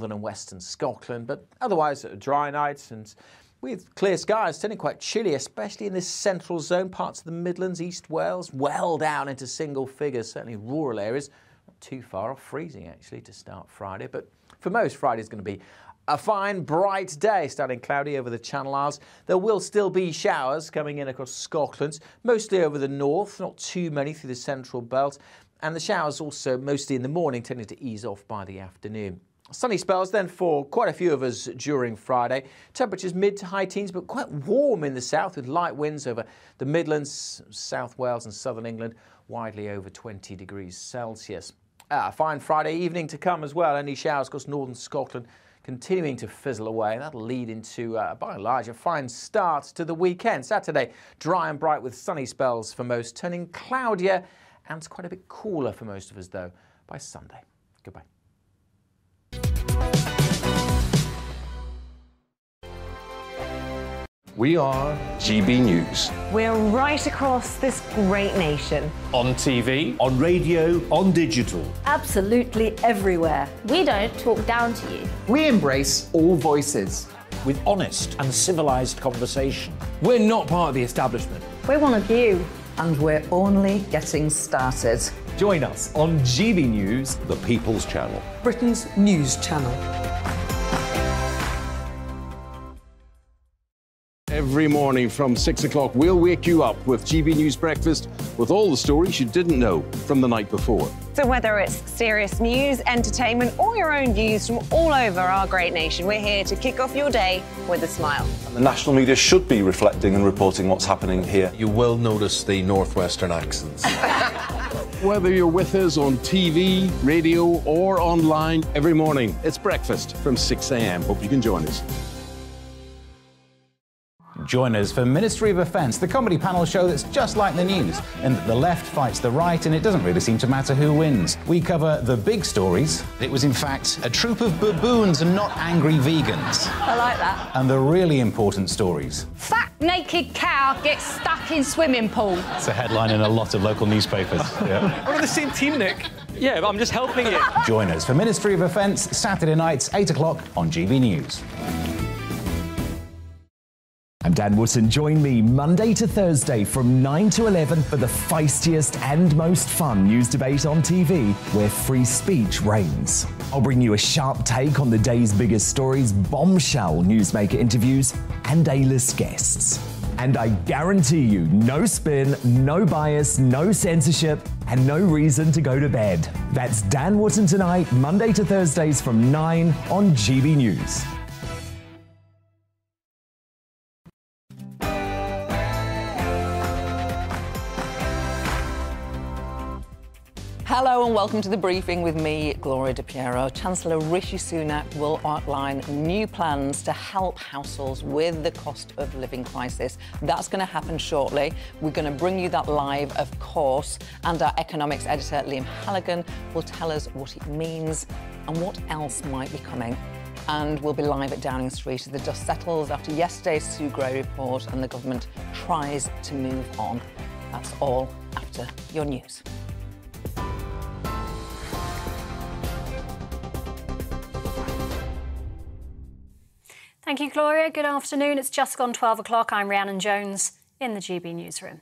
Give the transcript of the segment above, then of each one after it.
northern and western Scotland, but otherwise a dry night and with clear skies, turning quite chilly, especially in this central zone, parts of the Midlands, East Wales, well down into single figures, certainly rural areas, not too far off freezing actually to start Friday, but for most, Friday's going to be a fine, bright day, starting cloudy over the Channel Isles. There will still be showers coming in across Scotland, mostly over the north, not too many through the central belt, and the showers also mostly in the morning, tending to ease off by the afternoon. Sunny spells then for quite a few of us during Friday. Temperatures mid to high teens, but quite warm in the south with light winds over the Midlands, South Wales and southern England, widely over 20 degrees Celsius. A fine Friday evening to come as well. Any showers across northern Scotland continuing to fizzle away. That'll lead into, by and large, a fine start to the weekend. Saturday, dry and bright with sunny spells for most, turning cloudier and quite a bit cooler for most of us, though, by Sunday. Goodbye. We are GB News. We're right across this great nation. On TV, on radio, on digital. Absolutely everywhere. We don't talk down to you. We embrace all voices. With honest and civilised conversation. We're not part of the establishment. We're one of you. And we're only getting started. Join us on GB News, The People's Channel. Britain's news channel. Every morning from 6 o'clock, we'll wake you up with GB News Breakfast with all the stories you didn't know from the night before. So whether it's serious news, entertainment, or your own views from all over our great nation, we're here to kick off your day with a smile. The national media should be reflecting and reporting what's happening here. You will notice the northwestern accents. Whether you're with us on TV, radio, or online, every morning, it's breakfast from 6 a.m. Hope you can join us. Join us for Ministry of Offence, the comedy panel show that's just like the news, in that the left fights the right and it doesn't really seem to matter who wins. We cover the big stories. It was in fact a troop of baboons and not angry vegans. I like that. And the really important stories. Fat naked cow gets stuck in swimming pool. It's a headline in a lot of local newspapers. Yeah. We're on the same team, Nick. Yeah, but I'm just helping you. Join us for Ministry of Offence, Saturday nights, 8 o'clock on GB News. I'm Dan Wootton. Join me Monday to Thursday from 9 to 11 for the feistiest and most fun news debate on TV, where free speech reigns. I'll bring you a sharp take on the day's biggest stories, bombshell newsmaker interviews, and A-list guests. And I guarantee you, no spin, no bias, no censorship, and no reason to go to bed. That's Dan Wootton tonight, Monday to Thursdays from 9 on GB News. Hello and welcome to the briefing with me, Gloria De Piero. Chancellor Rishi Sunak will outline new plans to help households with the cost of living crisis. That's going to happen shortly. We're going to bring you that live, of course, and our economics editor, Liam Halligan, will tell us what it means and what else might be coming. And we'll be live at Downing Street as the dust settles after yesterday's Sue Gray report and the government tries to move on. That's all after your news. Thank you, Gloria. Good afternoon. It's just gone 12 o'clock. I'm Rhiannon Jones in the GB newsroom.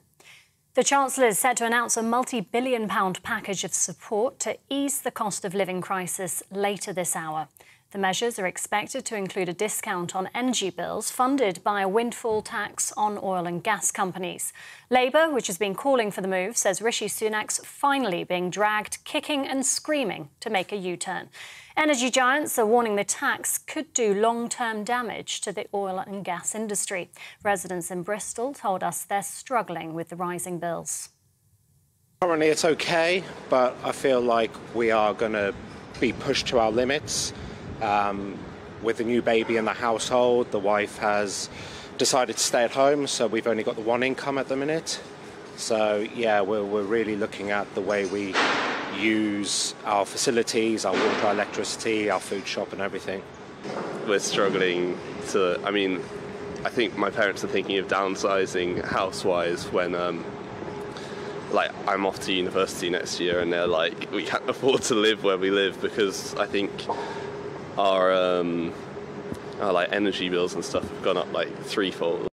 The Chancellor is set to announce a multi-billion-pound package of support to ease the cost of living crisis later this hour. The measures are expected to include a discount on energy bills funded by a windfall tax on oil and gas companies. Labour, which has been calling for the move, says Rishi Sunak's finally being dragged kicking and screaming to make a U-turn. Energy giants are warning the tax could do long-term damage to the oil and gas industry. Residents in Bristol told us they're struggling with the rising bills. Currently it's okay, but I feel like we are going to be pushed to our limits. With a new baby in the household, the wife has decided to stay at home, so we've only got the one income at the minute. So yeah, we're really looking at the way we use our facilities, our water, our electricity, our food shop and everything. We're struggling to, I think my parents are thinking of downsizing house-wise when like I'm off to university next year and they're like, we can't afford to live where we live because I think our like energy bills and stuff have gone up like threefold.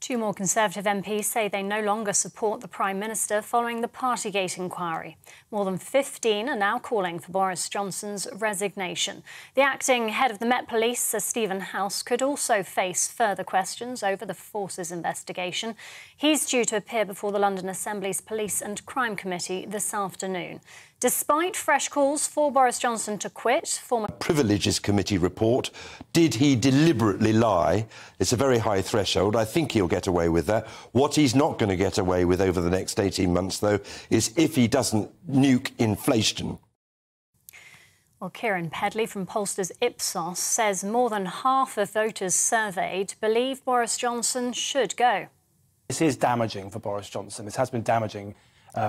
Two more Conservative MPs say they no longer support the Prime Minister following the Partygate inquiry. More than 15 are now calling for Boris Johnson's resignation. The acting head of the Met Police, Sir Stephen House, could also face further questions over the Force's investigation. He's due to appear before the London Assembly's Police and Crime Committee this afternoon. Despite fresh calls for Boris Johnson to quit, former Privileges Committee report, did he deliberately lie? It's a very high threshold. I think he'll get away with that. What he's not going to get away with over the next 18 months, though, is if he doesn't nuke inflation. Well, Kieran Pedley from pollsters Ipsos says more than half of voters surveyed believe Boris Johnson should go. This is damaging for Boris Johnson. This has been damaging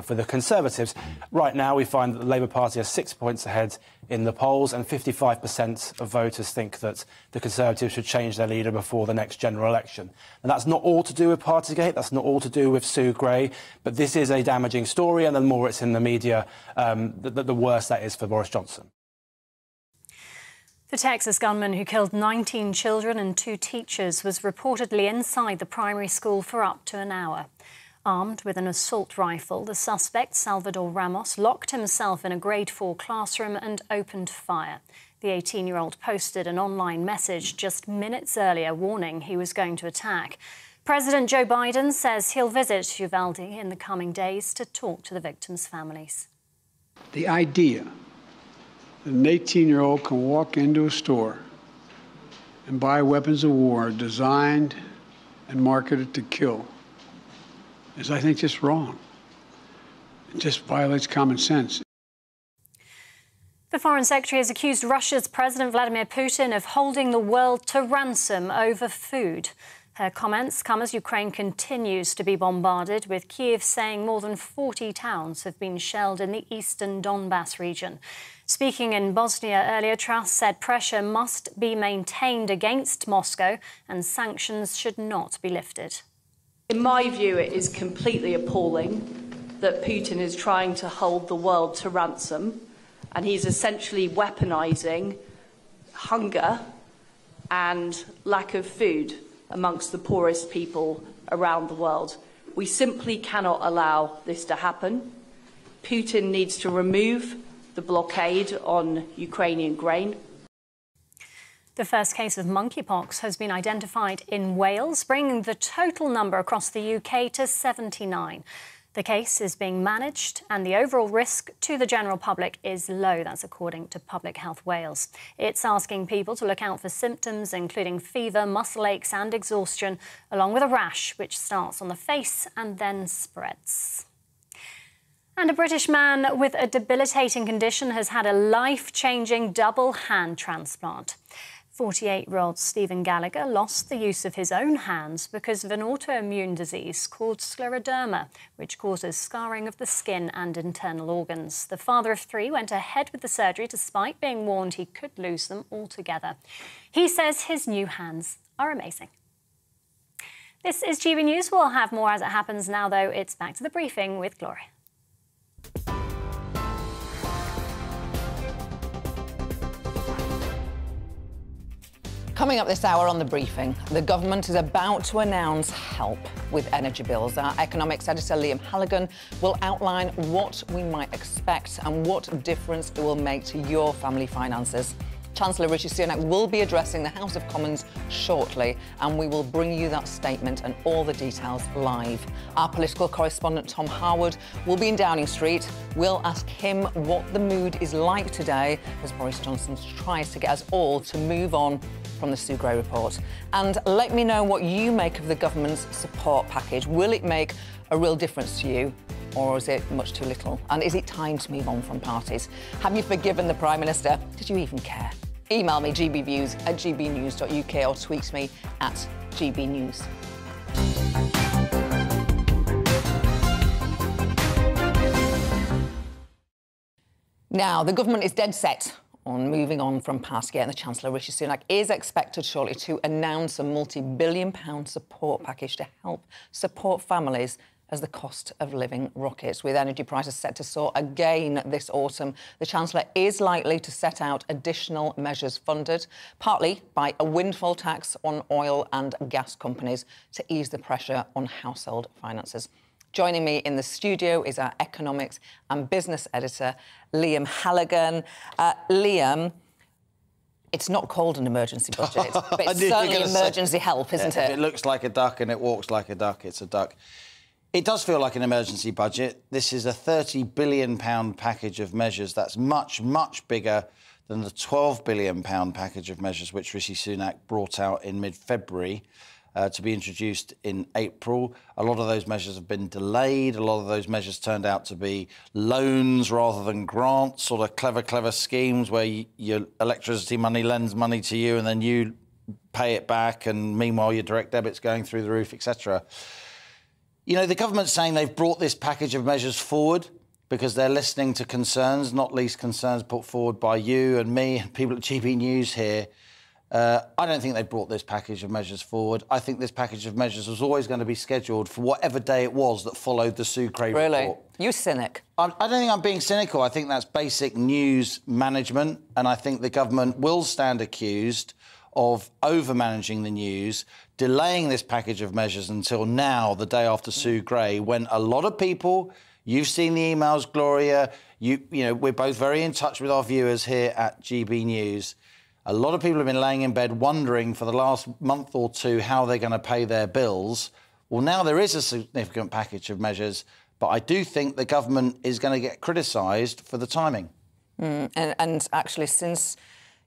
for the Conservatives. Right now, we find that the Labour Party are 6 points ahead in the polls, and 55% of voters think that the Conservatives should change their leader before the next general election. And that's not all to do with Partygate, that's not all to do with Sue Gray, but this is a damaging story, and the more it's in the media, the worse that is for Boris Johnson. The Texas gunman who killed 19 children and 2 teachers was reportedly inside the primary school for up to an hour. Armed with an assault rifle, the suspect, Salvador Ramos, locked himself in a grade 4 classroom and opened fire. The 18-year-old posted an online message just minutes earlier warning he was going to attack. President Joe Biden says he'll visit Uvalde in the coming days to talk to the victims' families. The idea that an 18-year-old can walk into a store and buy weapons of war designed and marketed to kill is, I think, just wrong. It just violates common sense. The Foreign Secretary has accused Russia's President Vladimir Putin of holding the world to ransom over food. Her comments come as Ukraine continues to be bombarded, with Kyiv saying more than 40 towns have been shelled in the eastern Donbass region. Speaking in Bosnia earlier, Truss said pressure must be maintained against Moscow and sanctions should not be lifted. In my view, it is completely appalling that Putin is trying to hold the world to ransom, and he's essentially weaponising hunger and lack of food amongst the poorest people around the world. We simply cannot allow this to happen. Putin needs to remove the blockade on Ukrainian grain. The first case of monkeypox has been identified in Wales, bringing the total number across the UK to 79. The case is being managed and the overall risk to the general public is low. That's according to Public Health Wales. It's asking people to look out for symptoms including fever, muscle aches and exhaustion, along with a rash which starts on the face and then spreads. And a British man with a debilitating condition has had a life-changing double hand transplant. 48-year-old Stephen Gallagher lost the use of his own hands because of an autoimmune disease called scleroderma, which causes scarring of the skin and internal organs. The father of 3 went ahead with the surgery despite being warned he could lose them altogether. He says his new hands are amazing. This is GB News. We'll have more as it happens now, though. It's back to the briefing with Gloria. Coming up this hour on The Briefing, the government is about to announce help with energy bills. Our economics editor, Liam Halligan, will outline what we might expect and what difference it will make to your family finances. Chancellor Rishi Sunak will be addressing the House of Commons shortly, and we will bring you that statement and all the details live. Our political correspondent, Tom Harwood, will be in Downing Street. We'll ask him what the mood is like today as Boris Johnson tries to get us all to move on from the Sue Gray report. And let me know what you make of the government's support package. Will it make a real difference to you, or is it much too little? And is it time to move on from parties? Have you forgiven the Prime Minister? Did you even care? Email me gbviews@gbnews.uk or tweet me at gbnews. Now, the government is dead set on moving on from Partygate, and the Chancellor Rishi Sunak is expected shortly to announce a multi-billion-pound support package to help support families as the cost of living rockets. With energy prices set to soar again this autumn, the Chancellor is likely to set out additional measures funded, partly by a windfall tax on oil and gas companies to ease the pressure on household finances. Joining me in the studio is our economics and business editor, Liam Halligan. Liam, it's not called an emergency budget, but it's certainly emergency help, isn't it? If it looks like a duck and it walks like a duck, it's a duck. It does feel like an emergency budget. This is a £30 billion package of measures that's much, much bigger than the £12 billion package of measures which Rishi Sunak brought out in mid-February. To be introduced in April. A lot of those measures have been delayed. A lot of those measures turned out to be loans rather than grants, sort of clever schemes where your electricity money lends money to you and then you pay it back, and meanwhile your direct debit's going through the roof, etc. You know, the government's saying they've brought this package of measures forward because they're listening to concerns, not least concerns put forward by you and me and people at GB News here. I don't think they brought this package of measures forward. I think this package of measures was always going to be scheduled for whatever day it was that followed the Sue Cray report. Really? You cynic. I don't think I'm being cynical. I think that's basic news management, and I think the government will stand accused of over-managing the news, delaying this package of measures until now, the day after Sue Gray, when a lot of people, you've seen the emails, Gloria, you know, we're both very in touch with our viewers here at GB News. A lot of people have been laying in bed wondering for the last month or two how they're going to pay their bills. Well, now there is a significant package of measures, but I do think the government is going to get criticised for the timing. And actually, since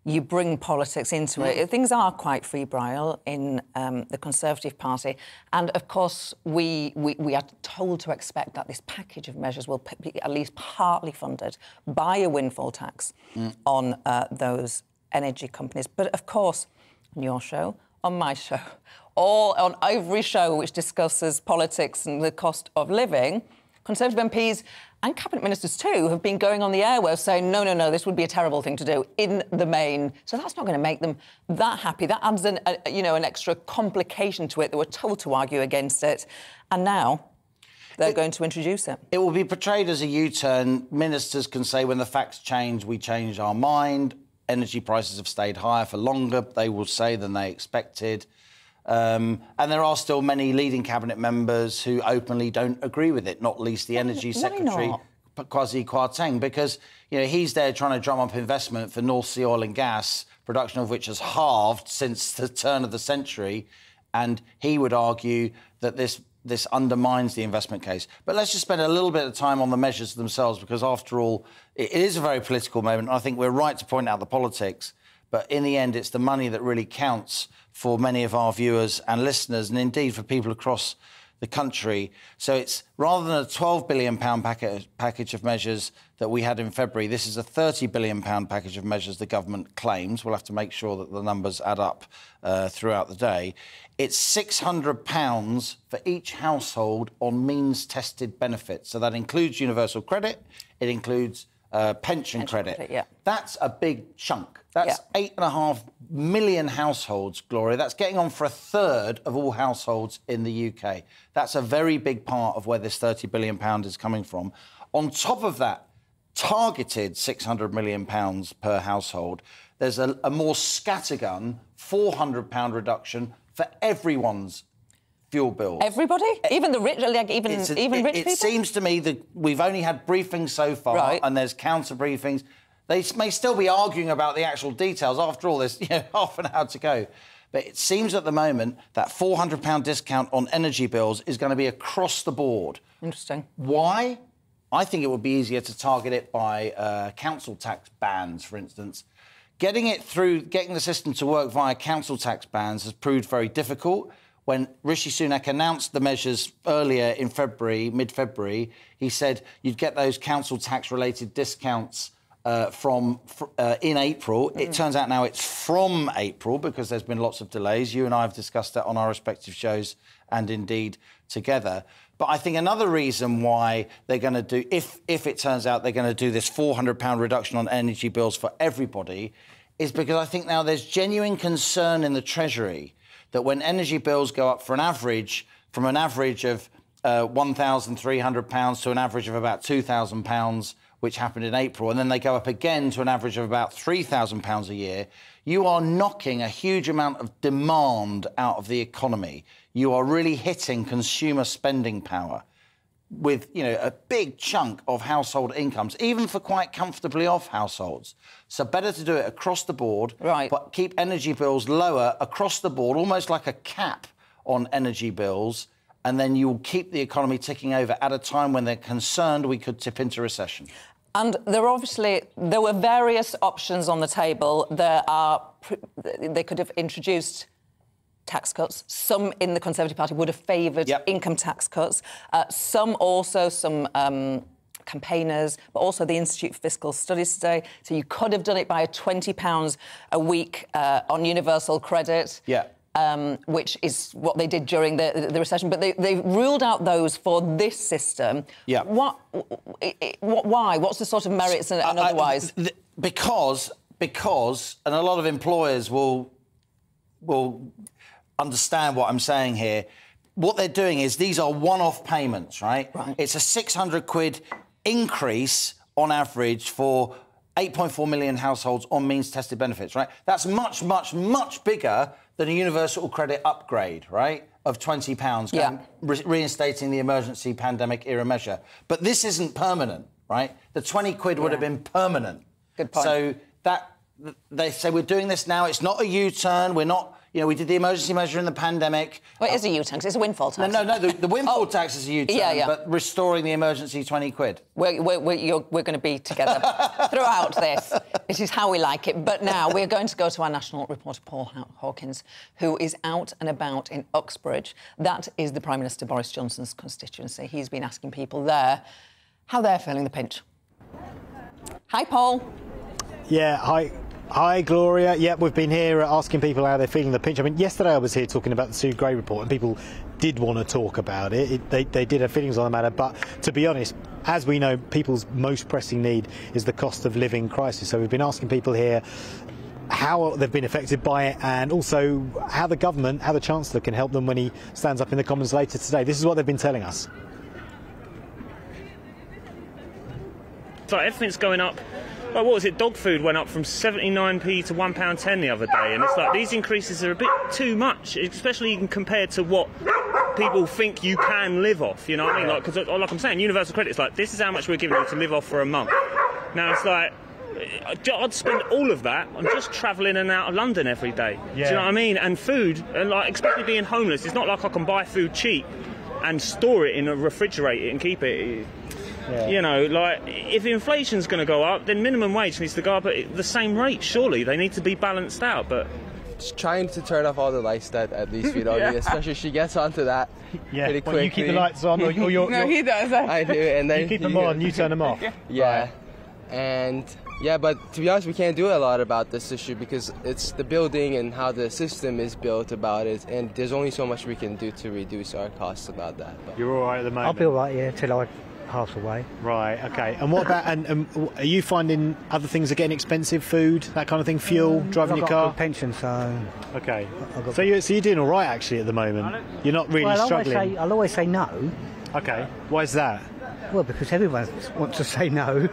you bring politics into it, things are quite febrile in the Conservative Party. And, of course, we are told to expect that this package of measures will be at least partly funded by a windfall tax on those energy companies. But, of course, on your show, on my show, or on every show which discusses politics and the cost of living, Conservative MPs and Cabinet Ministers too have been going on the airwaves saying, no, this would be a terrible thing to do in the main. So that's not going to make them that happy. That adds an extra complication to it. They were told to argue against it. And now they're going to introduce it. It will be portrayed as a U-turn. Ministers can say when the facts change, we change our mind. Energy prices have stayed higher for longer, they will say, than they expected. And there are still many leading cabinet members who openly don't agree with it, not least the Energy Secretary, Kwasi Kwarteng, because he's there trying to drum up investment for North Sea oil and gas, production of which has halved since the turn of the century. And he would argue that this undermines the investment case. But let's just spend a little bit of time on the measures themselves, because, after all, it is a very political moment. I think we're right to point out the politics, but in the end, it's the money that really counts for many of our viewers and listeners, and indeed for people across the country. So it's, rather than a £12 billion package of measures that we had in February, this is a £30 billion package of measures the government claims. We'll have to make sure that the numbers add up throughout the day. It's £600 for each household on means-tested benefits. So that includes universal credit, it includes pension credit. Yeah. That's a big chunk. That's 8.5 million households, Gloria. That's getting on for a third of all households in the UK. That's a very big part of where this £30 billion is coming from. On top of that, targeted £600 million per household, there's a more scattergun £400 reduction for everyone's fuel bill. Everybody? Even the rich? Like even rich people? It seems to me that we've only had briefings so far, and there's counter briefings. They may still be arguing about the actual details. After all, there's half an hour to go. But it seems at the moment that £400 discount on energy bills is going to be across the board. Interesting. Why? I think it would be easier to target it by council tax bans, for instance. Getting the system to work via council tax bans has proved very difficult. When Rishi Sunak announced the measures earlier in February, mid-February, he said you'd get those council tax-related discounts in April. It turns out now it's from April because there's been lots of delays. You and I have discussed that on our respective shows and indeed together. But I think another reason why they're going to do, if it turns out they're going to do this £400 reduction on energy bills for everybody, is because I think now there's genuine concern in the Treasury that when energy bills go up from an average of £1,300 to an average of about £2,000, which happened in April, and then they go up again to an average of about £3,000 a year, you are knocking a huge amount of demand out of the economy. You are really hitting consumer spending power with, you know, a big chunk of household incomes, even for quite comfortably off households. So better to do it across the board, right, but keep energy bills lower across the board, almost like a cap on energy bills, and then you'll keep the economy ticking over at a time when they're concerned we could tip into recession. And there were various options on the table. They could have introduced tax cuts. Some in the Conservative Party would have favoured income tax cuts. Some campaigners, but also the Institute for Fiscal Studies today. So you could have done it by a £20 a week on universal credit. Yeah. Which is what they did during the recession. But they ruled out those for this system. Yeah. Why? What's the sort of merits and otherwise? Because, and a lot of employers will understand what I'm saying here. What they're doing is these are one-off payments, right? It's a 600 quid increase on average for 8.4 million households on means-tested benefits, right? That's much, much, much bigger than a universal credit upgrade, right, of £20, reinstating the emergency pandemic-era measure. But this isn't permanent, right? The 20 quid would have been permanent. Good point. So they say we're doing this now. It's not a U-turn. We're not... You know, we did the emergency measure in the pandemic. Well, it is a U-turn, because it's a windfall tax. No, the windfall tax is a U-turn, but restoring the emergency 20 quid. We're going to be together throughout this. This is how we like it. But now we're going to go to our national reporter, Paul Hawkins, who is out and about in Uxbridge. That is the Prime Minister Boris Johnson's constituency. He's been asking people there how they're feeling the pinch. Hi, Paul. Yeah, Hi, Gloria. Yeah, we've been here asking people how they're feeling the pinch. I mean, yesterday I was here talking about the Sue Gray report, and people did want to talk about it. They did have feelings on the matter, but to be honest, as we know, people's most pressing need is the cost of living crisis. So we've been asking people here how they've been affected by it, and also how the government, how the Chancellor can help them when he stands up in the Commons later today. This is what they've been telling us. So everything's going up. Like, what was it? Dog food went up from 79p to £1.10 the other day, and it's like these increases are a bit too much, especially compared to what people think you can live off. You know what I mean? Like, because like I'm saying, universal credit's like, this is how much we're giving you to live off for a month. Now it's like, I'd spend all of that on just travelling in and out of London every day. Yeah. Do you know what I mean? And food, and like, especially being homeless, it's not like I can buy food cheap and store it in a refrigerator and keep it. Yeah. You know, like, if inflation's going to go up, then minimum wage needs to go up at the same rate, surely. They need to be balanced out, but... Just trying to turn off all the lights, at least, you know, especially if she gets onto that pretty quickly. You keep the lights on, or you're... No, he does. I do, and then... You keep them on, you turn them off. Yeah, right. And... Yeah, but to be honest, we can't do a lot about this issue because it's the building and how the system is built about it, and there's only so much we can do to reduce our costs about that. But. You're all right at the moment? I'll be all right, yeah, till I pass away. Right, OK. And what about, and are you finding other things are getting expensive, food, that kind of thing, fuel, driving your car? I've got a good pension, so... OK. So you're doing all right, actually, at the moment? You're not really struggling? I'll always say no. OK. Why is that? Well, because everyone wants to say no.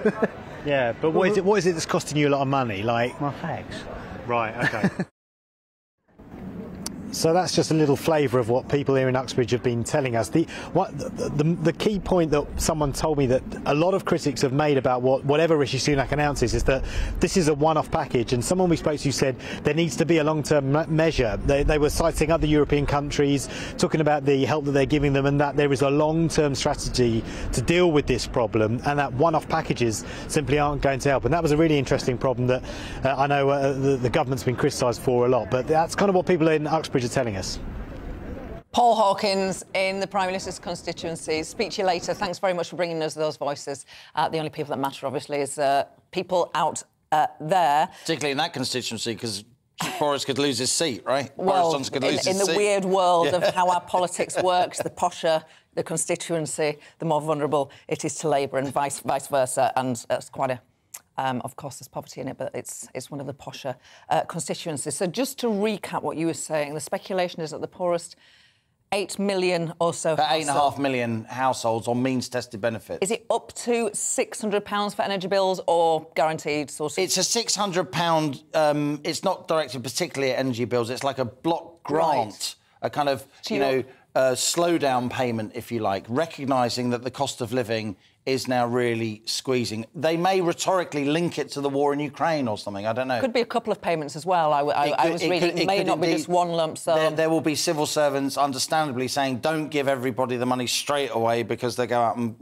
Yeah, but what is it that's costing you a lot of money? Like my fags. Right, OK. So that's just a little flavour of what people here in Uxbridge have been telling us. The key point that someone told me that a lot of critics have made about whatever Rishi Sunak announces is that this is a one-off package, and someone we spoke to said there needs to be a long-term measure. They were citing other European countries, talking about the help that they're giving them, and that there is a long-term strategy to deal with this problem, and that one-off packages simply aren't going to help. And that was a really interesting problem that I know the government's been criticised for a lot, but that's kind of what people in Uxbridge are telling us. Paul Hawkins in the Prime Minister's constituency. Speak to you later. Thanks very much for bringing us those voices. The only people that matter, obviously, is people out there. Particularly in that constituency, because Boris could lose his seat, right? Well, Boris Johnson could lose his seat. In the weird world of how our politics works, the posher the constituency, the more vulnerable it is to Labour, and vice versa. And that's quite a... of course, there's poverty in it, but it's one of the posher constituencies. So just to recap what you were saying, the speculation is that the poorest 8 million or so. About 8.5 million households on means-tested benefits. Is it up to £600 for energy bills or guaranteed sort of? It's a £600. It's not directed particularly at energy bills. It's like a block grant, a kind of, slow-down payment, if you like, recognising that the cost of living is now really squeezing. They may rhetorically link it to the war in Ukraine or something, I don't know. Could be a couple of payments as well. I was reading it may not be just one lump sum. There will be civil servants, understandably, saying don't give everybody the money straight away because they go out and,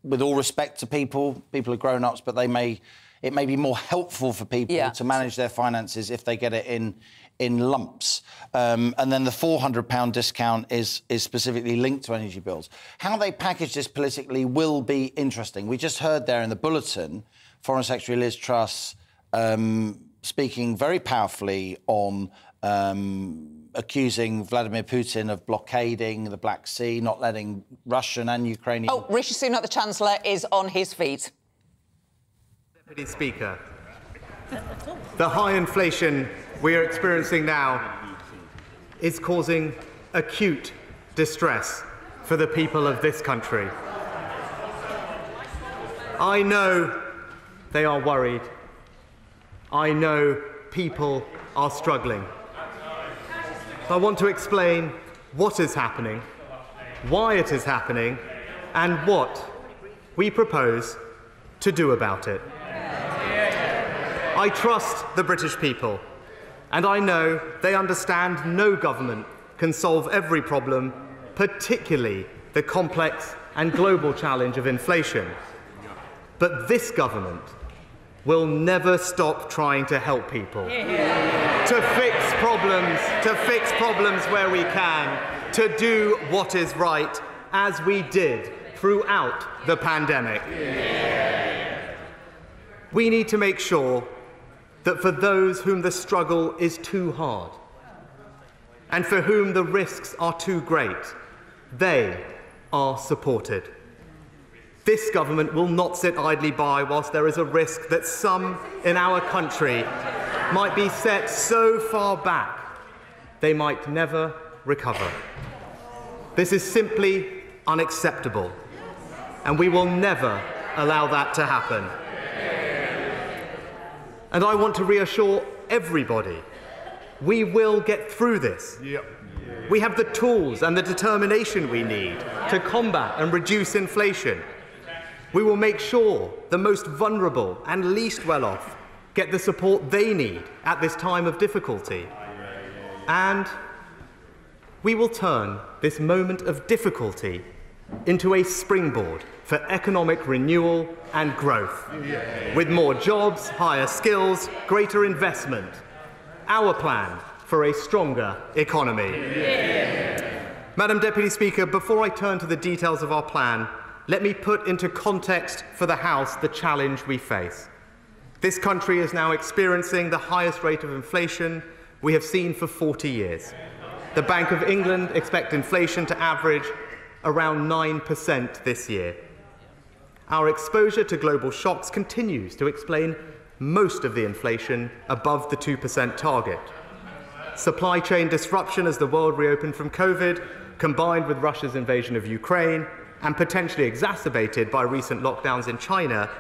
with all respect to people are grown-ups, but it may be more helpful for people to manage their finances if they get it in lumps. And then the £400 discount is specifically linked to energy bills. How they package this politically will be interesting. We just heard there in the bulletin Foreign Secretary Liz Truss speaking very powerfully on accusing Vladimir Putin of blockading the Black Sea, not letting Russian and Ukrainian... Oh, Rishi Sunak, the Chancellor, is on his feet. Deputy Speaker, the high inflation we are experiencing now is causing acute distress for the people of this country. I know they are worried. I know people are struggling. I want to explain what is happening, why it is happening, and what we propose to do about it. I trust the British people, and I know they understand no government can solve every problem, particularly the complex and global challenge of inflation. But this government will never stop trying to help people, to fix problems where we can, to do what is right, as we did throughout the pandemic. We need to make sure that for those whom the struggle is too hard and for whom the risks are too great, they are supported. This government will not sit idly by whilst there is a risk that some in our country might be set so far back they might never recover. This is simply unacceptable, and we will never allow that to happen. And I want to reassure everybody, we will get through this. We have the tools and the determination we need to combat and reduce inflation. We will make sure the most vulnerable and least well-off get the support they need at this time of difficulty. And we will turn this moment of difficulty into a springboard for economic renewal and growth, with more jobs, higher skills, greater investment. Our plan for a stronger economy. Madam Deputy Speaker, before I turn to the details of our plan, let me put into context for the House the challenge we face. This country is now experiencing the highest rate of inflation we have seen for 40 years. The Bank of England expects inflation to average around 9% this year. Our exposure to global shocks continues to explain most of the inflation above the 2% target. Supply chain disruption as the world reopened from COVID, combined with Russia's invasion of Ukraine, and potentially exacerbated by recent lockdowns in China,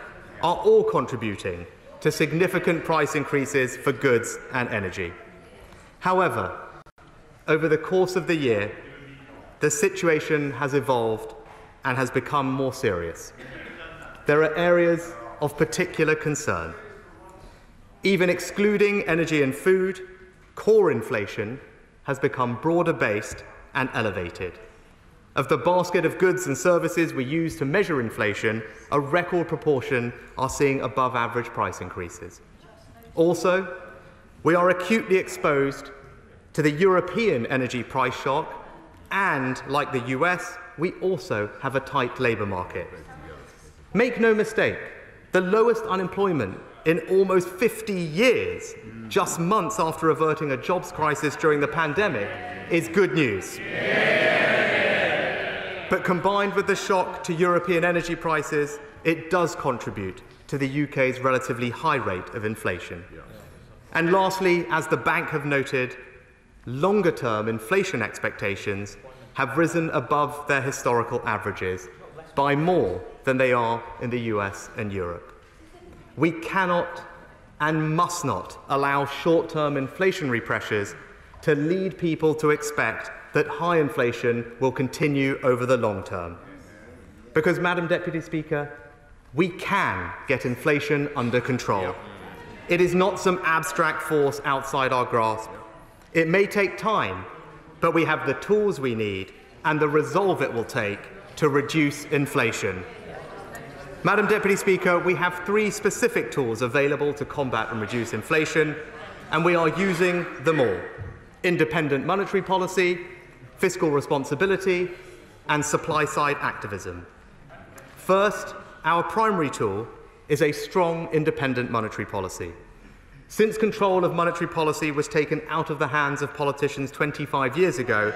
are all contributing to significant price increases for goods and energy. However, over the course of the year, the situation has evolved and has become more serious. There are areas of particular concern. Even excluding energy and food, core inflation has become broader-based and elevated. Of the basket of goods and services we use to measure inflation, a record proportion are seeing above-average price increases. Also, we are acutely exposed to the European energy price shock, and, like the US, we also have a tight labour market. Make no mistake, the lowest unemployment in almost 50 years, just months after averting a jobs crisis during the pandemic, is good news. But combined with the shock to European energy prices, it does contribute to the UK's relatively high rate of inflation. And lastly, as the bank have noted, longer-term inflation expectations have risen above their historical averages by more than they are in the US and Europe. We cannot and must not allow short-term inflationary pressures to lead people to expect that high inflation will continue over the long term. Because, Madam Deputy Speaker, we can get inflation under control. It is not some abstract force outside our grasp. It may take time, but we have the tools we need and the resolve it will take to reduce inflation. Madam Deputy Speaker, we have 3 specific tools available to combat and reduce inflation, and we are using them all: independent monetary policy, fiscal responsibility, and supply-side activism. First, our primary tool is a strong independent monetary policy. Since control of monetary policy was taken out of the hands of politicians 25 years ago,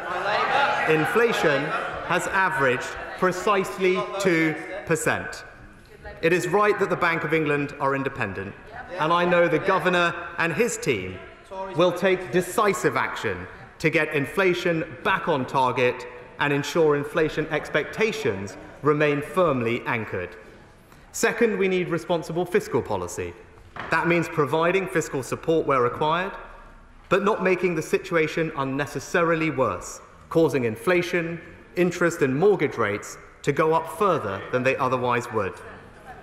inflation has averaged precisely 2%. It is right that the Bank of England are independent, and I know the Governor and his team will take decisive action to get inflation back on target and ensure inflation expectations remain firmly anchored. Second, we need responsible fiscal policy. That means providing fiscal support where required, but not making the situation unnecessarily worse, causing inflation, interest and mortgage rates to go up further than they otherwise would.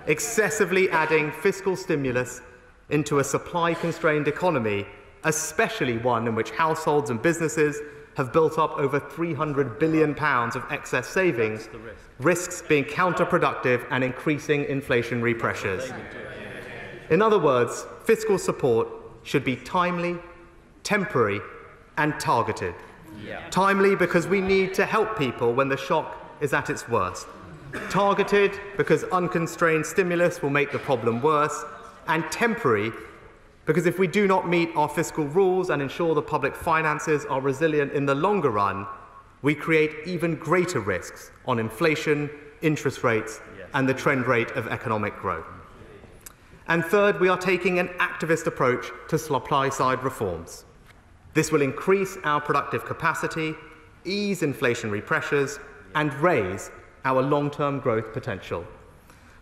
Excessively adding fiscal stimulus into a supply-constrained economy, especially one in which households and businesses have built up over £300 billion of excess savings, risks being counterproductive and increasing inflationary pressures. In other words, fiscal support should be timely, temporary, and targeted. Timely because we need to help people when the shock is at its worst. Targeted because unconstrained stimulus will make the problem worse. And temporary because if we do not meet our fiscal rules and ensure the public finances are resilient in the longer run, we create even greater risks on inflation, interest rates, and the trend rate of economic growth. And third, we are taking an activist approach to supply-side reforms. This will increase our productive capacity, ease inflationary pressures, and raise our long-term growth potential.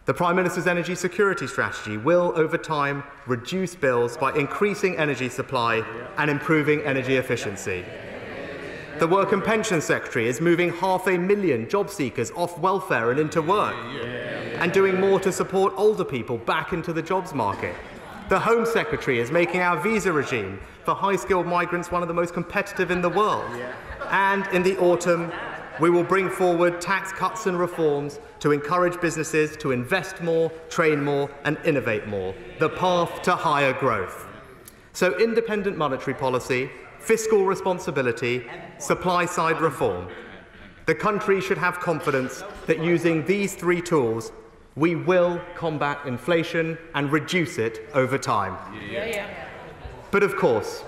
The Prime Minister's energy security strategy will, over time, reduce bills by increasing energy supply and improving energy efficiency. The Work and Pension Secretary is moving 500,000 job seekers off welfare and into work, and doing more to support older people back into the jobs market. The Home Secretary is making our visa regime for high-skilled migrants one of the most competitive in the world. And in the autumn, we will bring forward tax cuts and reforms to encourage businesses to invest more, train more, and innovate more, the path to higher growth. So independent monetary policy, fiscal responsibility, supply-side reform. The country should have confidence that using these 3 tools, we will combat inflation and reduce it over time. But of course,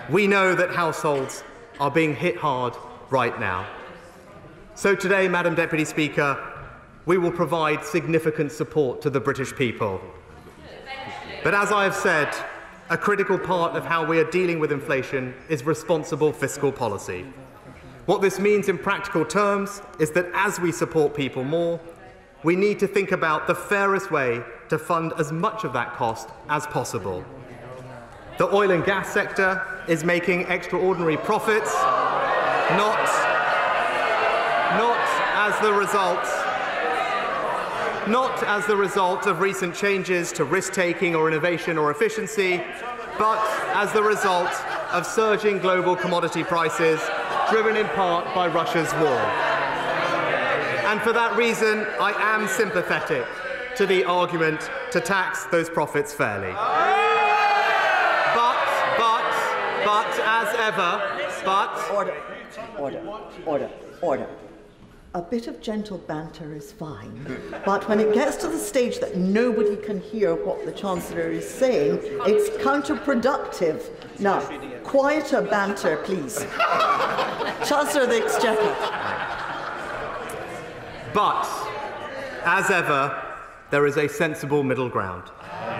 we know that households are being hit hard right now. So today, Madam Deputy Speaker, we will provide significant support to the British people. But as I have said, a critical part of how we are dealing with inflation is responsible fiscal policy. What this means in practical terms is that as we support people more, we need to think about the fairest way to fund as much of that cost as possible. The oil and gas sector is making extraordinary profits, not as the result of recent changes to risk-taking or innovation or efficiency, but as the result of surging global commodity prices, driven in part by Russia's war. And for that reason, I am sympathetic to the argument to tax those profits fairly. Order. A bit of gentle banter is fine, but when it gets to the stage that nobody can hear what the Chancellor is saying, it's counterproductive. Now, quieter banter, please. Chancellor of the Exchequer. But, as ever, there is a sensible middle ground.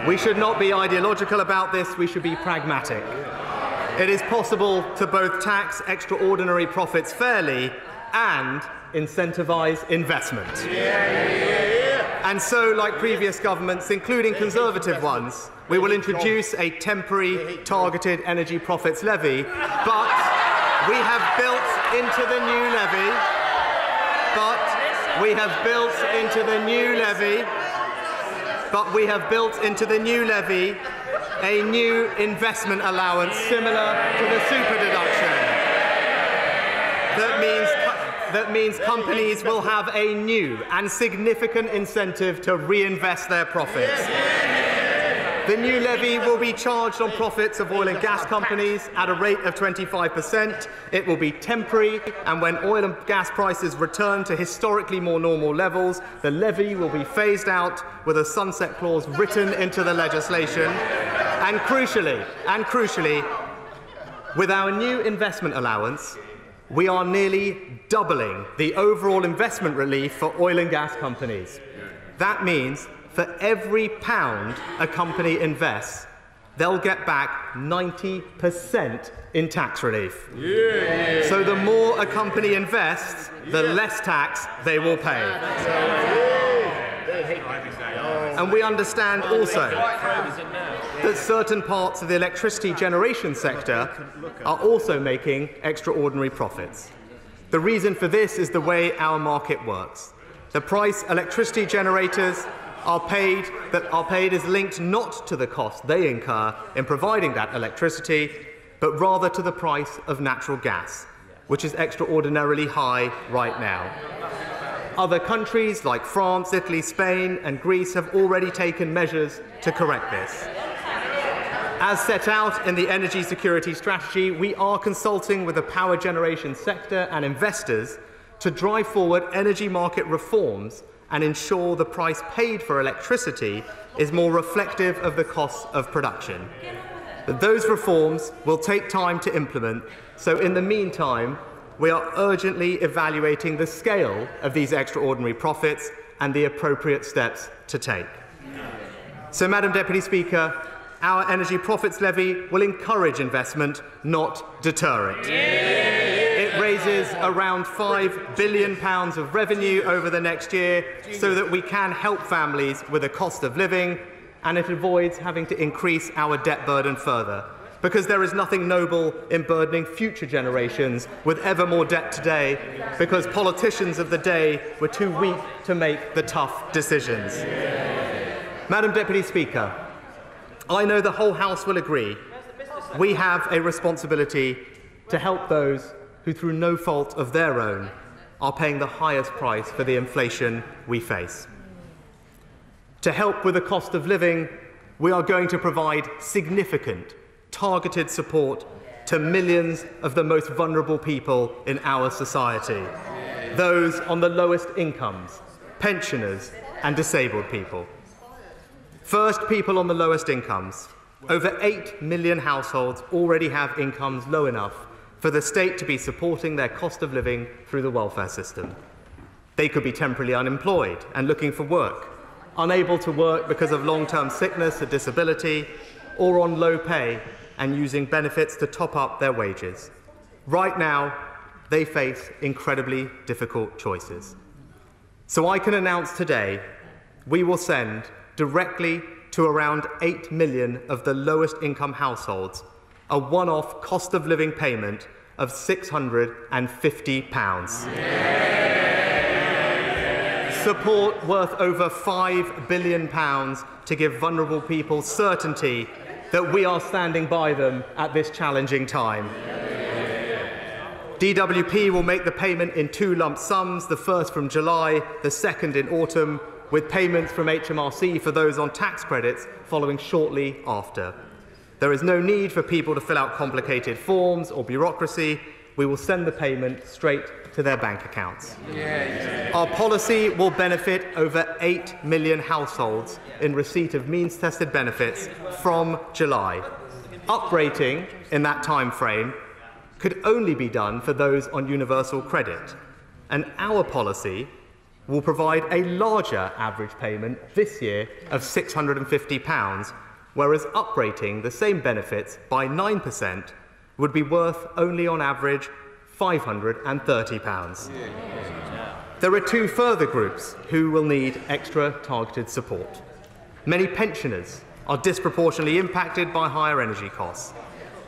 We should not be ideological about this, we should be pragmatic. It is possible to both tax extraordinary profits fairly and incentivise investment. And so, like previous governments, including Conservative ones, we will introduce a temporary targeted energy profits levy, but we have built into the new levy, a new investment allowance similar to the super deduction. That means companies will have a new and significant incentive to reinvest their profits. The new levy will be charged on profits of oil and gas companies at a rate of 25%. It will be temporary, and when oil and gas prices return to historically more normal levels, the levy will be phased out with a sunset clause written into the legislation. And crucially, with our new investment allowance, we are nearly doubling the overall investment relief for oil and gas companies. That means for every pound a company invests, they'll get back 90% in tax relief. Yeah. So the more a company invests, the less tax they will pay. And we understand also that certain parts of the electricity generation sector are also making extraordinary profits. The reason for this is the way our market works. The price electricity generators are paid is linked not to the cost they incur in providing that electricity, but rather to the price of natural gas, which is extraordinarily high right now. Other countries like France, Italy, Spain and Greece have already taken measures to correct this. As set out in the Energy Security Strategy, we are consulting with the power generation sector and investors to drive forward energy market reforms and ensure the price paid for electricity is more reflective of the costs of production. But those reforms will take time to implement, so in the meantime, we are urgently evaluating the scale of these extraordinary profits and the appropriate steps to take. So, Madam Deputy Speaker, our energy profits levy will encourage investment, not deter it. It raises around £5 billion of revenue over the next year so that we can help families with the cost of living, and it avoids having to increase our debt burden further, because there is nothing noble in burdening future generations with ever more debt today, because politicians of the day were too weak to make the tough decisions. Madam Deputy Speaker, I know the whole House will agree we have a responsibility to help those who, through no fault of their own, are paying the highest price for the inflation we face. To help with the cost of living, we are going to provide significant, targeted support to millions of the most vulnerable people in our society, those on the lowest incomes, pensioners and disabled people. First, people on the lowest incomes. Over 8 million households already have incomes low enough for the state to be supporting their cost of living through the welfare system. They could be temporarily unemployed and looking for work, unable to work because of long-term sickness or disability, or on low pay and using benefits to top up their wages. Right now, they face incredibly difficult choices. So I can announce today we will send directly to around 8 million of the lowest income households a one-off cost of living payment of £650. Support worth over £5 billion to give vulnerable people certainty that we are standing by them at this challenging time. DWP will make the payment in 2 lump sums, the first from July, the second in autumn, with payments from HMRC for those on tax credits following shortly after. There is no need for people to fill out complicated forms or bureaucracy. We will send the payment straight to their bank accounts. Our policy will benefit over 8 million households in receipt of means-tested benefits from July. Uprating in that time frame could only be done for those on universal credit, and our policy will provide a larger average payment this year of £650, whereas uprating the same benefits by 9% would be worth only on average £530. There are two further groups who will need extra targeted support. Many pensioners are disproportionately impacted by higher energy costs.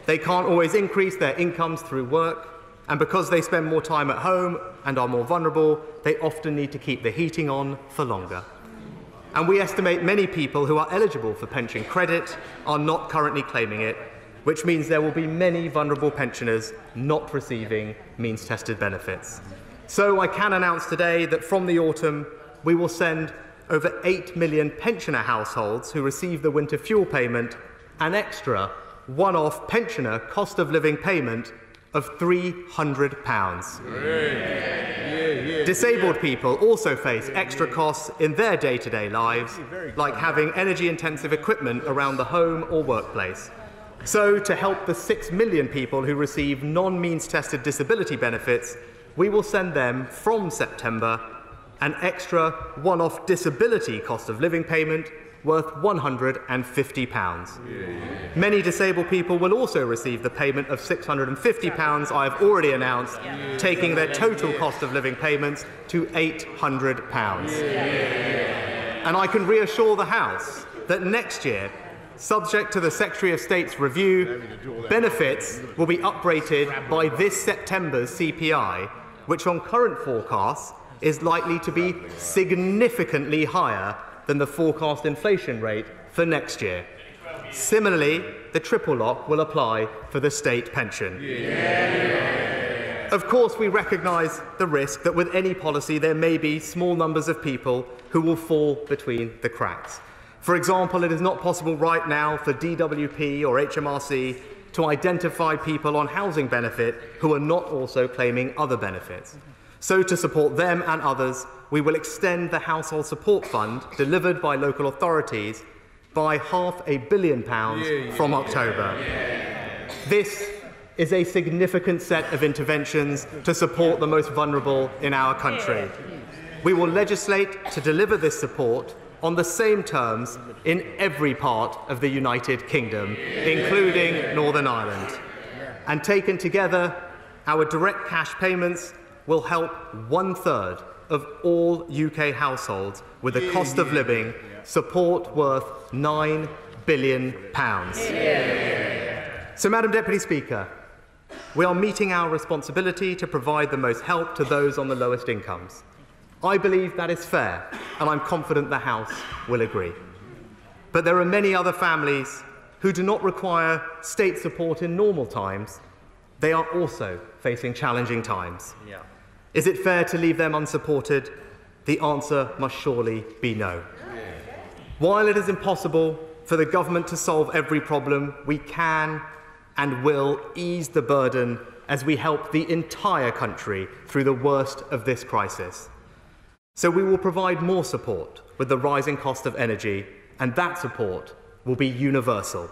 They can't always increase their incomes through work, and because they spend more time at home and are more vulnerable, they often need to keep the heating on for longer. And we estimate many people who are eligible for pension credit are not currently claiming it, which means there will be many vulnerable pensioners not receiving means-tested benefits. So I can announce today that from the autumn, we will send over 8 million pensioner households who receive the winter fuel payment an extra one-off pensioner cost of living payment of £300. Disabled people also face extra costs in their day-to-day lives, like having energy-intensive equipment around the home or workplace. So, to help the 6 million people who receive non-means-tested disability benefits, we will send them, from September, an extra one-off disability cost of living payment worth £150. Many disabled people will also receive the payment of £650 I have already announced, taking their total cost of living payments to £800. And I can reassure the House that next year, subject to the Secretary of State's review, benefits will be uprated by this September's CPI, which on current forecasts is likely to be significantly higher than the forecast inflation rate for next year. Similarly, the triple lock will apply for the state pension. Of course, we recognise the risk that with any policy there may be small numbers of people who will fall between the cracks. For example, it is not possible right now for DWP or HMRC to identify people on housing benefit who are not also claiming other benefits. So to support them and others, we will extend the Household Support Fund delivered by local authorities by £500 million from October. This is a significant set of interventions to support the most vulnerable in our country. We will legislate to deliver this support on the same terms in every part of the United Kingdom, including Northern Ireland. And taken together, our direct cash payments will help 1/3 of all UK households with a cost of living support worth £9 billion. So, Madam Deputy Speaker, we are meeting our responsibility to provide the most help to those on the lowest incomes. I believe that is fair, and I'm confident the House will agree. But there are many other families who do not require state support in normal times. They are also facing challenging times. Is it fair to leave them unsupported? The answer must surely be no. While it is impossible for the government to solve every problem, we can and will ease the burden as we help the entire country through the worst of this crisis. So we will provide more support with the rising cost of energy, and that support will be universal.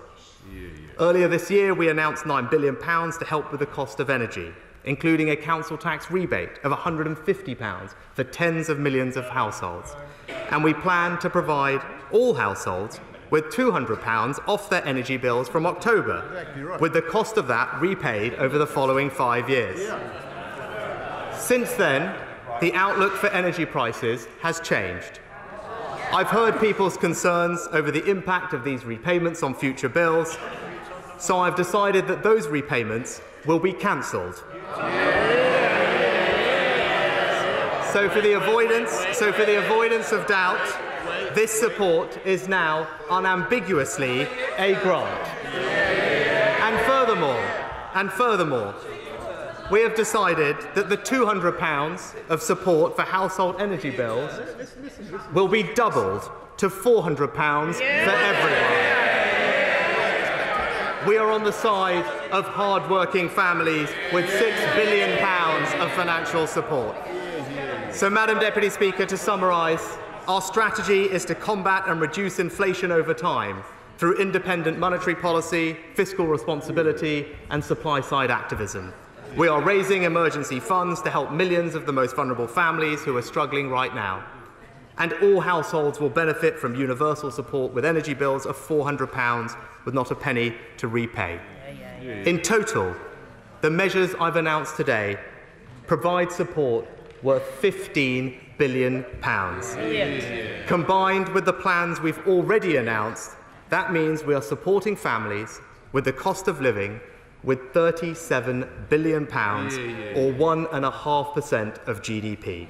Earlier this year, we announced £9 billion to help with the cost of energy, including a council tax rebate of £150 for tens of millions of households. And we plan to provide all households with £200 off their energy bills from October, with the cost of that repaid over the following 5 years. Since then, the outlook for energy prices has changed. I've heard people's concerns over the impact of these repayments on future bills, so I've decided that those repayments will be cancelled. So for the avoidance of doubt, this support is now unambiguously a grant. And furthermore, we have decided that the £200 of support for household energy bills will be doubled to £400 for everyone. We are on the side of hard-working families with £6 billion of financial support. So, Madam Deputy Speaker, to summarise, our strategy is to combat and reduce inflation over time through independent monetary policy, fiscal responsibility and supply-side activism. We are raising emergency funds to help millions of the most vulnerable families who are struggling right now. And all households will benefit from universal support with energy bills of £400 with not a penny to repay. In total, the measures I've announced today provide support worth £15 billion. Combined with the plans we've already announced, that means we are supporting families with the cost of living with £37 billion, or 1.5% of GDP.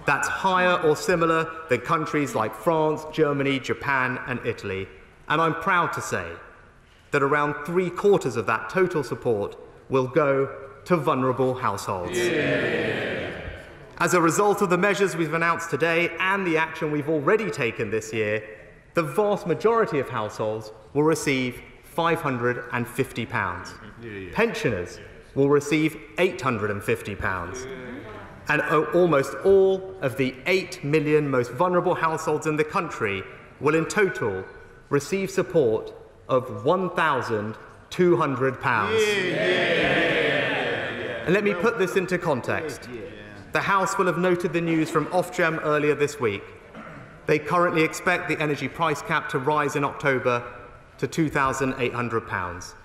That's higher or similar than countries like France, Germany, Japan and Italy. And I'm proud to say that around 3/4 of that total support will go to vulnerable households. As a result of the measures we've announced today and the action we've already taken this year, the vast majority of households will receive £550. Pensioners will receive £850. And almost all of the 8 million most vulnerable households in the country will in total receive support of £1,200. And let me put this into context. The House will have noted the news from Ofgem earlier this week. They currently expect the energy price cap to rise in October to £2,800.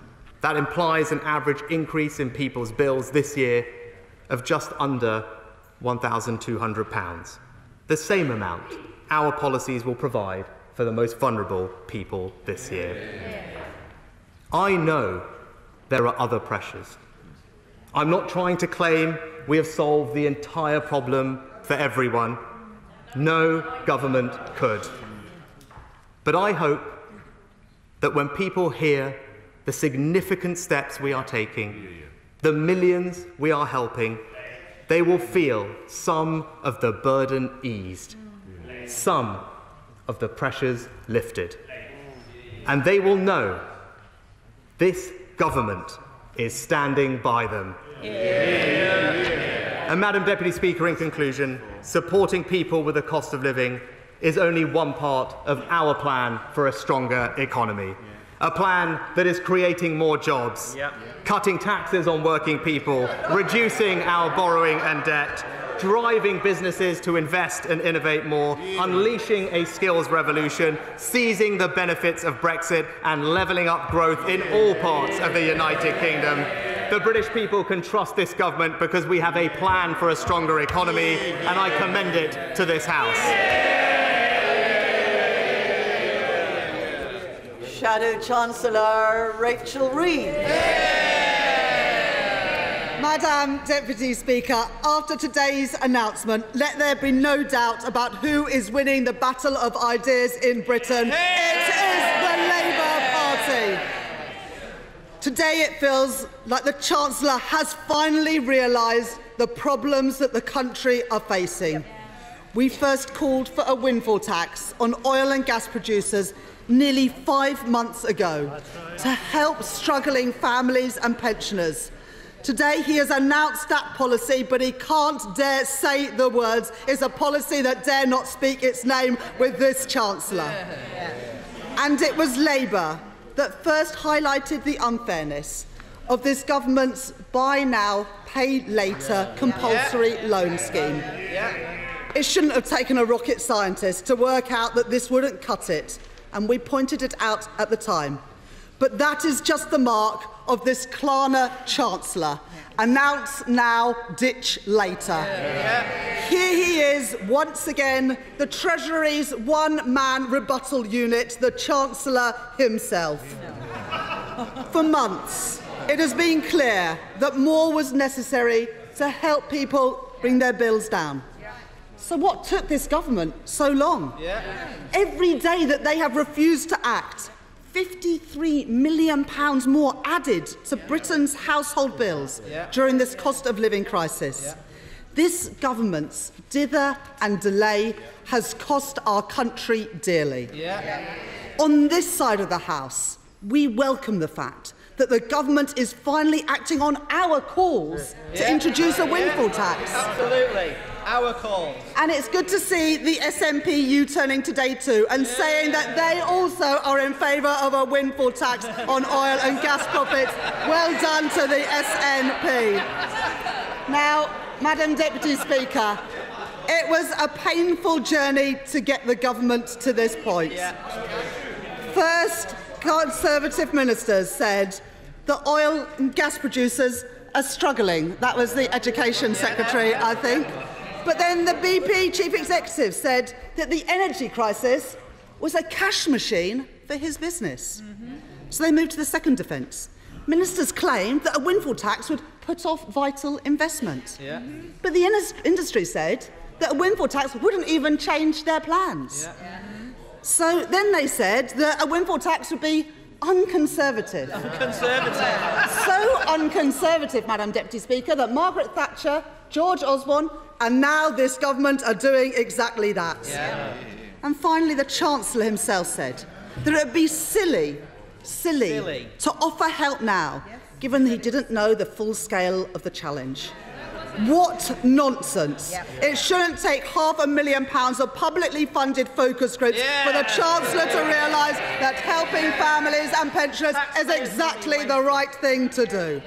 That implies an average increase in people's bills this year of just under £1,200. The same amount our policies will provide for the most vulnerable people this year. I know there are other pressures. I'm not trying to claim we have solved the entire problem for everyone. No government could. But I hope that when people hear the significant steps we are taking, the millions we are helping, they will feel some of the burden eased, some of the pressures lifted. And they will know this government is standing by them. And Madam Deputy Speaker, in conclusion, supporting people with the cost of living is only one part of our plan for a stronger economy. A plan that is creating more jobs, cutting taxes on working people, reducing our borrowing and debt, driving businesses to invest and innovate more, unleashing a skills revolution, seizing the benefits of Brexit and levelling up growth in all parts of the United Kingdom. The British people can trust this government because we have a plan for a stronger economy, and I commend it to this House. Shadow Chancellor Rachel Reeves. Madam Deputy Speaker, after today's announcement, let there be no doubt about who is winning the battle of ideas in Britain. It is the Labour Party. Today it feels like the Chancellor has finally realised the problems that the country are facing. We first called for a windfall tax on oil and gas producers nearly 5 months ago to help struggling families and pensioners. Today he has announced that policy, but he can't dare say the words. It's a policy that dare not speak its name with this Chancellor. And it was Labour that first highlighted the unfairness of this government's buy now, pay later compulsory loan scheme. It shouldn't have taken a rocket scientist to work out that this wouldn't cut it, and we pointed it out at the time. But that is just the mark of this Klarner Chancellor. Announce now, ditch later. Here he is, once again, the Treasury's one-man rebuttal unit, the Chancellor himself. For months, it has been clear that more was necessary to help people bring their bills down. So what took this government so long? Every day that they have refused to act, £53 million more added to Britain's household bills during this cost of living crisis. This government's dither and delay has cost our country dearly. On this side of the House, we welcome the fact that the government is finally acting on our calls to introduce a windfall tax. Absolutely. Our calls. And it's good to see the SNP U-turning today too and saying that they also are in favour of a windfall tax on oil and gas profits. Well done to the SNP. Now, Madam Deputy Speaker, it was a painful journey to get the government to this point. First, Conservative ministers said that oil and gas producers are struggling. That was the Education Secretary, I think. But then the BP chief executive said that the energy crisis was a cash machine for his business. So they moved to the second defence. Ministers claimed that a windfall tax would put off vital investment. But the industry said that a windfall tax wouldn't even change their plans. So then they said that a windfall tax would be unconservative. So unconservative, Madam Deputy Speaker, that Margaret Thatcher, George Osborne and now this government are doing exactly that. And finally, the Chancellor himself said that it would be silly to offer help now, given he didn't know the full scale of the challenge. What nonsense. It shouldn't take £500,000 of publicly funded focus groups for the Chancellor to realise that helping families and pensioners is exactly the right thing to do.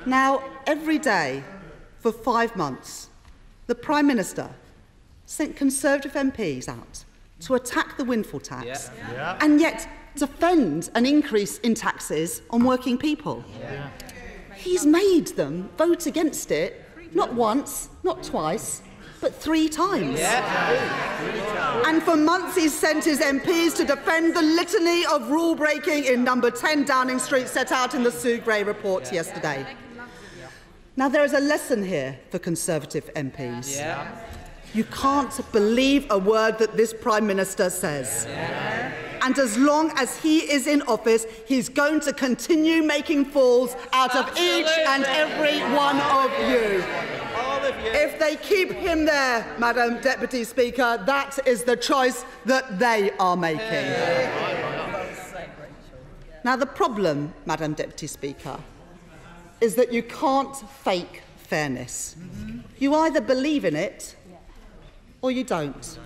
Now, every day for 5 months, the Prime Minister sent Conservative MPs out to attack the windfall tax and yet defend an increase in taxes on working people. He's made them vote against it, not once, not twice, but 3 times. And for months he's sent his MPs to defend the litany of rule-breaking in number 10 Downing Street set out in the Sue Gray report yesterday. Now, there is a lesson here for Conservative MPs. You can't believe a word that this Prime Minister says. And as long as he is in office, he's going to continue making fools out of each and every one of you. If they keep him there, Madam Deputy Speaker, that is the choice that they are making. Now, the problem, Madam Deputy Speaker, is that you can't fake fairness. You either believe in it or you don't.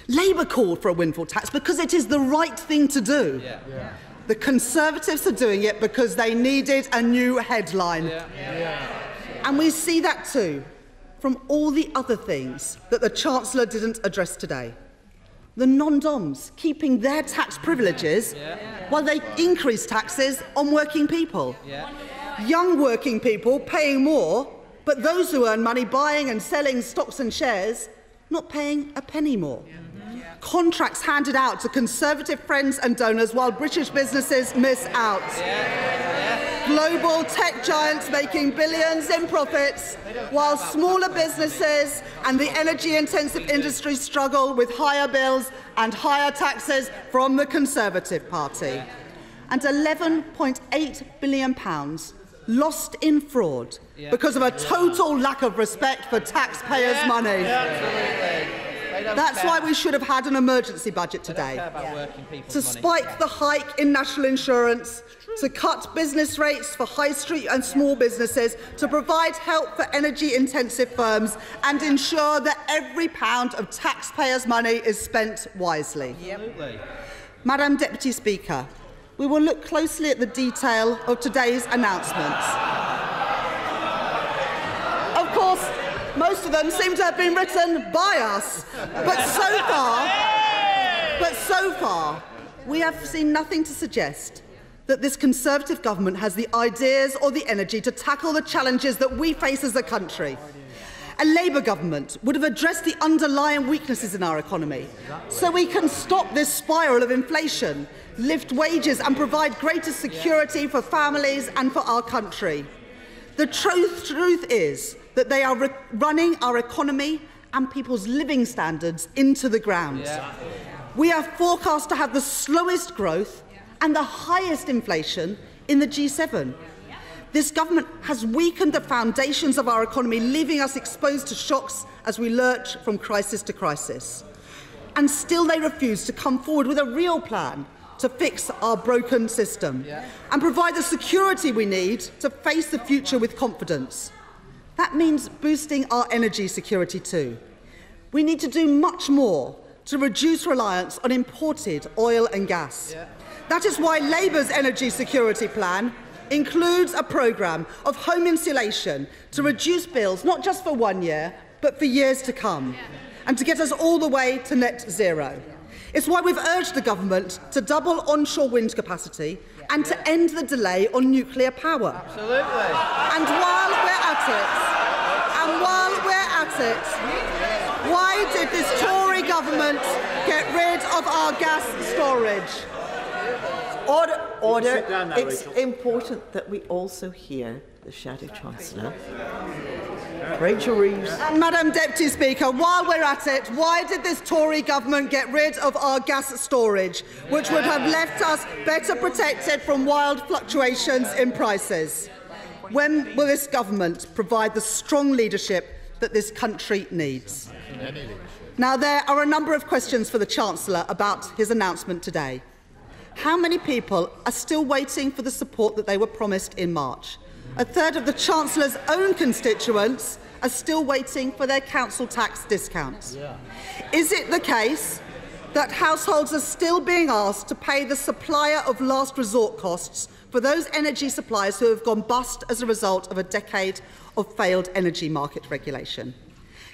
Labour called for a windfall tax because it is the right thing to do. The Conservatives are doing it because they needed a new headline. And we see that too from all the other things that the Chancellor didn't address today. The non-DOMs keeping their tax privileges while they increase taxes on working people. Young working people paying more, but those who earn money buying and selling stocks and shares not paying a penny more. Contracts handed out to Conservative friends and donors while British businesses miss out. Global tech giants making billions in profits while smaller businesses and the energy-intensive industry struggle with higher bills and higher taxes from the Conservative Party. And £11.8 billion lost in fraud because of a total lack of respect for taxpayers' money. That's why we should have had an emergency budget today, to spike the hike in national insurance, to cut business rates for high street and small businesses, to provide help for energy-intensive firms and ensure that every pound of taxpayers' money is spent wisely. Madam Deputy Speaker, we will look closely at the detail of today's announcements. Of course, most of them seem to have been written by us, but so far, we have seen nothing to suggest that this Conservative government has the ideas or the energy to tackle the challenges that we face as a country. A Labour government would have addressed the underlying weaknesses in our economy so we can stop this spiral of inflation, lift wages and provide greater security for families and for our country. The truth is that they are running our economy and people's living standards into the ground. We are forecast to have the slowest growth and the highest inflation in the G7. This government has weakened the foundations of our economy, leaving us exposed to shocks as we lurch from crisis to crisis. And still they refuse to come forward with a real plan to fix our broken system and provide the security we need to face the future with confidence. That means boosting our energy security too. We need to do much more to reduce reliance on imported oil and gas. That is why Labour's energy security plan includes a programme of home insulation to reduce bills not just for 1 year, but for years to come, and to get us all the way to net zero. It's why we've urged the government to double onshore wind capacity and to end the delay on nuclear power. Absolutely. And while we're at it, why did this Tory government get rid of our gas storage? Order. It's important that we also hear the Shadow Chancellor. Rachel Reeves. And Madam Deputy Speaker, while we're at it, why did this Tory government get rid of our gas storage, which would have left us better protected from wild fluctuations in prices? When will this government provide the strong leadership that this country needs? Now, there are a number of questions for the Chancellor about his announcement today. How many people are still waiting for the support that they were promised in March? A third of the Chancellor's own constituents are still waiting for their council tax discounts. Is it the case that households are still being asked to pay the supplier of last resort costs for those energy suppliers who have gone bust as a result of a decade of failed energy market regulation?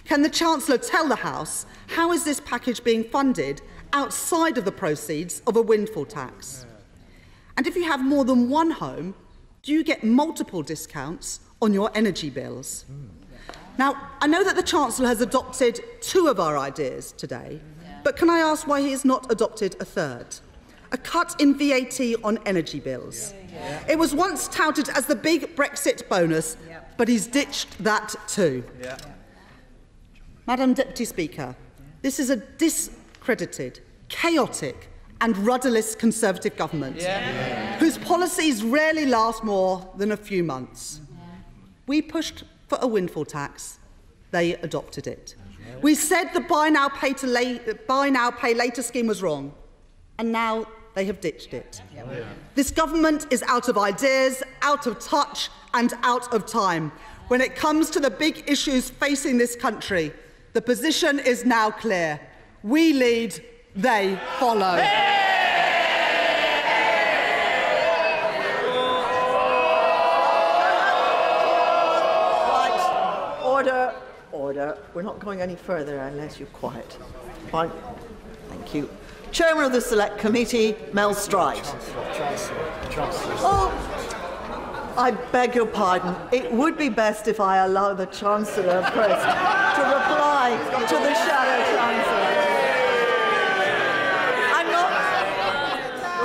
Can the Chancellor tell the House how is this package being funded outside of the proceeds of a windfall tax? And if you have more than one home, do you get multiple discounts on your energy bills? Now, I know that the Chancellor has adopted 2 of our ideas today, but can I ask why he has not adopted a third? A cut in VAT on energy bills. It was once touted as the big Brexit bonus, but he's ditched that too. Madam Deputy Speaker, this is a discredited, chaotic and rudderless Conservative government whose policies rarely last more than a few months. We pushed for a windfall tax. They adopted it. We said the buy now, pay later scheme was wrong, and now they have ditched it. This government is out of ideas, out of touch and out of time. When it comes to the big issues facing this country, the position is now clear. We lead, they follow. Right. Order. Order. We're not going any further unless you're quiet. Fine. Thank you. Chairman of the Select Committee, Mel Stride. Oh, I beg your pardon. It would be best if I allow the Chancellor first to reply to the Shadow Chancellor.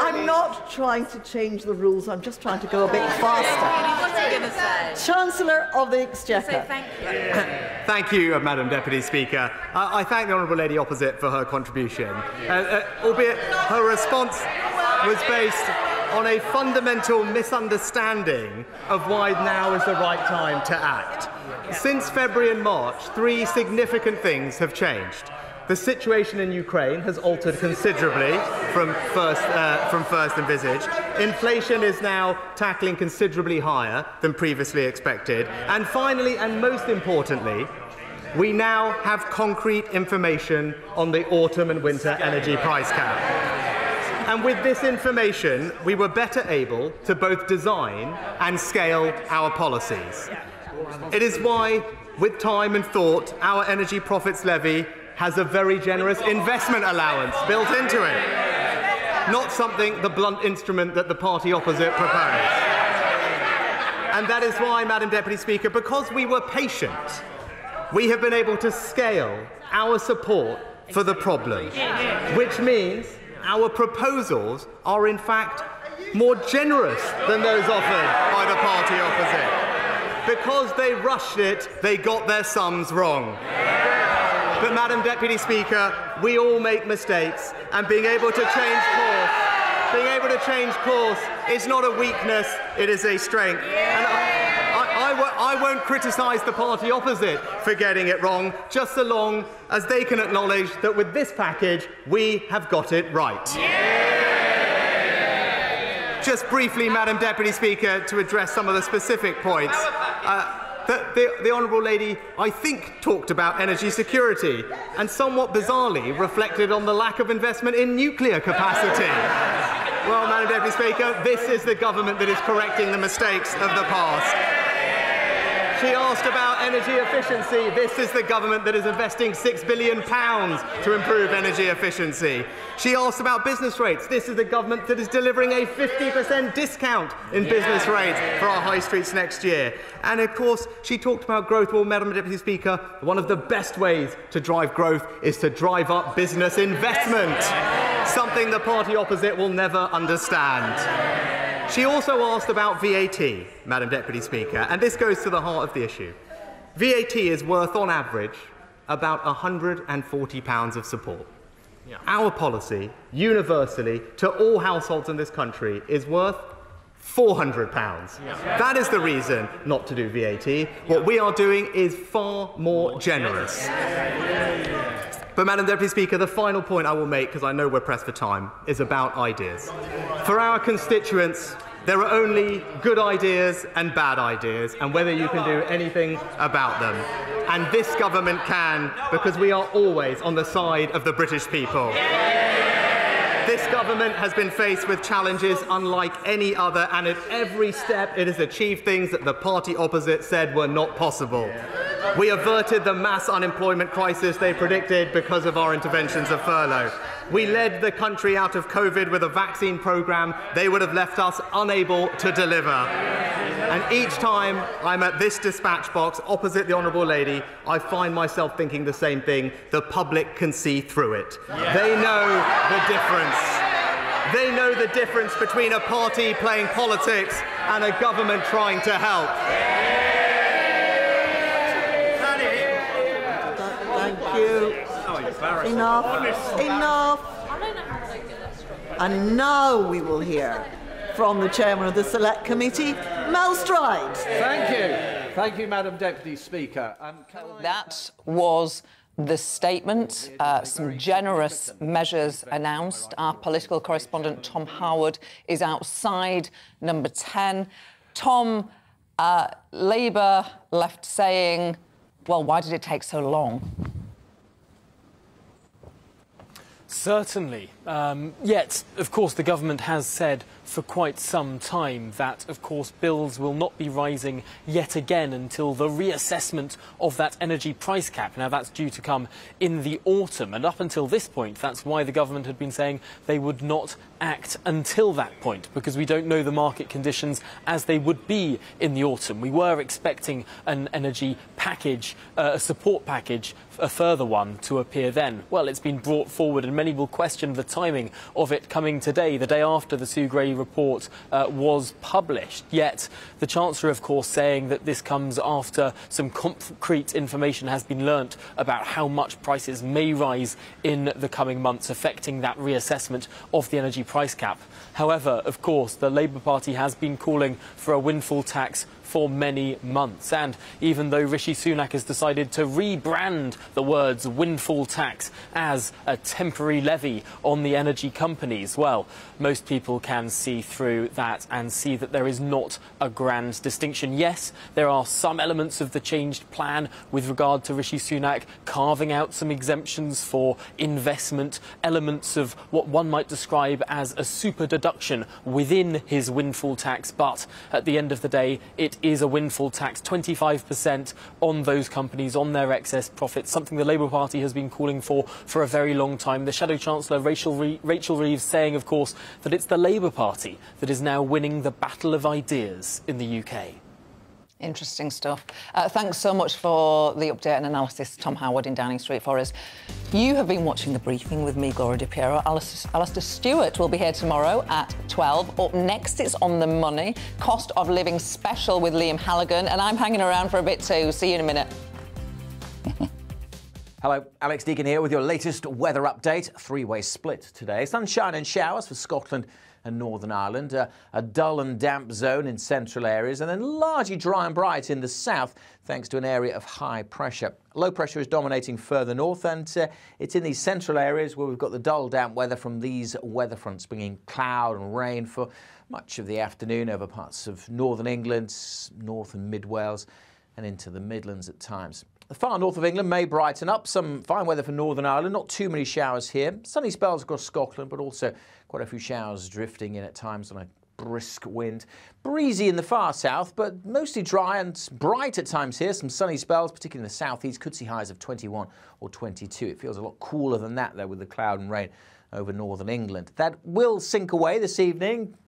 I'm not trying to change the rules. I'm just trying to go a bit faster. What are you going to say? Chancellor of the Exchequer. Thank you. Thank you, Madam Deputy Speaker. I thank the Honourable Lady Opposite for her contribution, albeit her response was based on a fundamental misunderstanding of why now is the right time to act. Since February and March, 3 significant things have changed. The situation in Ukraine has altered considerably from first envisaged. Inflation is now tackling considerably higher than previously expected. And finally, and most importantly, we now have concrete information on the autumn and winter energy price cap. And with this information, we were better able to both design and scale our policies. It is why, with time and thought, our energy profits levy has a very generous investment allowance built into it, not something, the blunt instrument that the party opposite proposed. And that is why, Madam Deputy Speaker, because we were patient, we have been able to scale our support for the problem, which means our proposals are in fact more generous than those offered by the party opposite. Because they rushed it, they got their sums wrong. But, Madam Deputy Speaker, we all make mistakes, and being able to change course is not a weakness, it is a strength. And I won't criticise the party opposite for getting it wrong, just so long as they can acknowledge that with this package, we have got it right. Just briefly, Madam Deputy Speaker, to address some of the specific points. The Honourable Lady, I think, talked about energy security and somewhat bizarrely reflected on the lack of investment in nuclear capacity. Well, Madam Deputy Speaker, this is the government that is correcting the mistakes of the past. She asked about energy efficiency. This is the government that is investing £6 billion to improve energy efficiency. She asked about business rates. This is the government that is delivering a 50% discount in business rates for our high streets next year. And of course, she talked about growth. Well, Madam Deputy Speaker, one of the best ways to drive growth is to drive up business investment, something the party opposite will never understand. She also asked about VAT, Madam Deputy Speaker, and this goes to the heart of the issue. VAT is worth, on average, about £140 of support. Yeah. Our policy, universally, to all households in this country, is worth £400. Yeah. That is the reason not to do VAT. What we are doing is far more generous. But, Madam Deputy Speaker, the final point I will make, because I know we're pressed for time, is about ideas. For our constituents, there are only good ideas and bad ideas, and whether you can do anything about them. And this government can, because we are always on the side of the British people. This government has been faced with challenges unlike any other, and at every step it has achieved things that the party opposite said were not possible. We averted the mass unemployment crisis they predicted because of our interventions of furlough. We led the country out of COVID with a vaccine programme they would have left us unable to deliver. And each time I'm at this dispatch box opposite the Honourable Lady, I find myself thinking the same thing. The public can see through it. They know the difference. They know the difference between a party playing politics and a government trying to help. Thank you. Enough. Enough. And now we will hear from the chairman of the Select Committee, Mel Stride. Thank you. Thank you, Madam Deputy Speaker. That was the statement. Some generous measures announced. Our political correspondent, Tom Howard, is outside number 10. Tom, Labour left saying, well, why did it take so long? Certainly. Yet, of course, the government has said for quite some time that, of course, bills will not be rising yet again until the reassessment of that energy price cap. Now, that's due to come in the autumn. And up until this point, that's why the government had been saying they would not act until that point, because we don't know the market conditions as they would be in the autumn. We were expecting an energy package, a support package, a further one to appear then. Well, it's been brought forward, and many will question the timing of it coming today, the day after the Sue Gray report was published. Yet the Chancellor, of course, saying that this comes after some concrete information has been learnt about how much prices may rise in the coming months, affecting that reassessment of the energy price cap. However, of course, the Labour Party has been calling for a windfall tax for many months. And even though Rishi Sunak has decided to rebrand the words windfall tax as a temporary levy on the energy companies, well, most people can see through that and see that there is not a grand distinction. Yes, there are some elements of the changed plan with regard to Rishi Sunak carving out some exemptions for investment, elements of what one might describe as a super deduction within his windfall tax, but at the end of the day, it is a windfall tax, 25% on those companies, on their excess profits, something the Labour Party has been calling for a very long time. The Shadow Chancellor, Rachel Reeves, saying, of course, that it's the Labour Party that is now winning the battle of ideas in the UK. Interesting stuff. Thanks so much for the update and analysis, Tom Howard in Downing Street for us. You have been watching The Briefing with me, Gloria De Piero. Alistair Stewart will be here tomorrow at 12. Up next, it's On the Money, Cost of Living Special with Liam Halligan, and I'm hanging around for a bit too. See you in a minute. Hello, Alex Deacon here with your latest weather update. Three-way split today. Sunshine and showers for Scotland and Northern Ireland, a dull and damp zone in central areas, and then largely dry and bright in the south, thanks to an area of high pressure. Low pressure is dominating further north, and it's in these central areas where we've got the dull, damp weather from these weather fronts, bringing cloud and rain for much of the afternoon over parts of northern England, north and mid Wales, and into the Midlands at times. The far north of England may brighten up. Some fine weather for Northern Ireland, not too many showers here. Sunny spells across Scotland, but also quite a few showers drifting in at times on a brisk wind. Breezy in the far south, but mostly dry and bright at times here. Some sunny spells, particularly in the southeast, could see highs of 21 or 22. It feels a lot cooler than that, though, with the cloud and rain over northern England. That will sink away this evening.